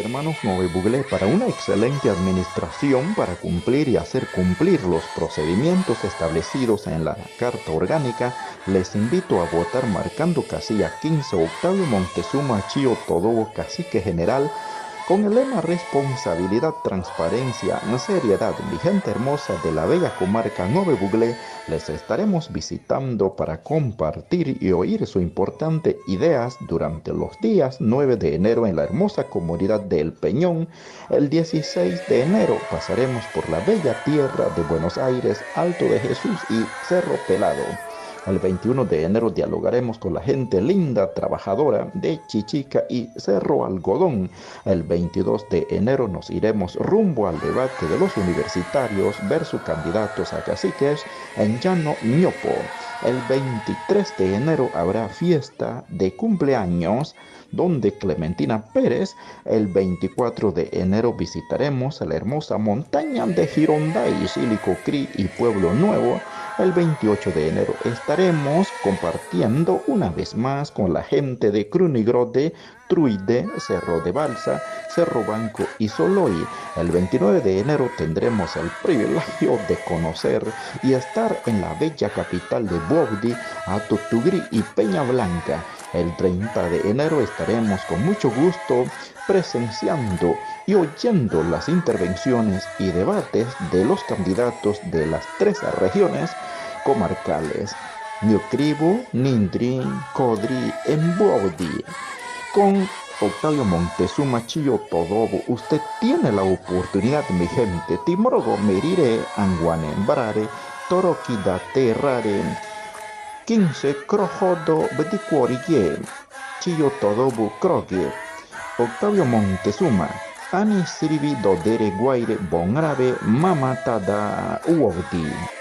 hermanos Nove Buglé, para una excelente administración, para cumplir y hacer cumplir los procedimientos establecidos en la Carta Orgánica, les invito a votar marcando casilla 15 Octavio Montezuma Chío Todobo, cacique general, con el lema responsabilidad, transparencia, seriedad. Mi gente hermosa de la bella comarca Nove Buglé, les estaremos visitando para compartir y oír sus importantes ideas durante los días 9 de enero en la hermosa comunidad de El Peñón. El 16 de enero pasaremos por la bella tierra de Buenos Aires, Alto de Jesús y Cerro Pelado. El 21 de enero dialogaremos con la gente linda, trabajadora de Chichica y Cerro Algodón. El 22 de enero nos iremos rumbo al debate de los universitarios versus candidatos a caciques en Llano Ñopo. El 23 de enero habrá fiesta de cumpleaños donde Clementina Pérez. El 24 de enero visitaremos la hermosa montaña de Gironday, Silicocrí y Pueblo Nuevo. El 28 de enero estaremos compartiendo una vez más con la gente de Crunigrode, Truide, Cerro de Balsa, Cerro Banco y Soloy. El 29 de enero tendremos el privilegio de conocer y estar en la bella capital de Bogdí, Atotugrí y Peña Blanca. El 30 de enero estaremos con mucho gusto presenciando y oyendo las intervenciones y debates de los candidatos de las 3 regiones comarcales: Ñucribo, Nindri, Codri, Bogdí. Con Octavio Montezuma Chío Todobo, usted tiene la oportunidad, mi gente. Timorogo merire anguane barare, toroquida terrare, 15 crojodo bedicuoriye, Chío Todobo crogue. Octavio Montezuma, ani sirvi dodere guaire bongrabe mamatada uovdi.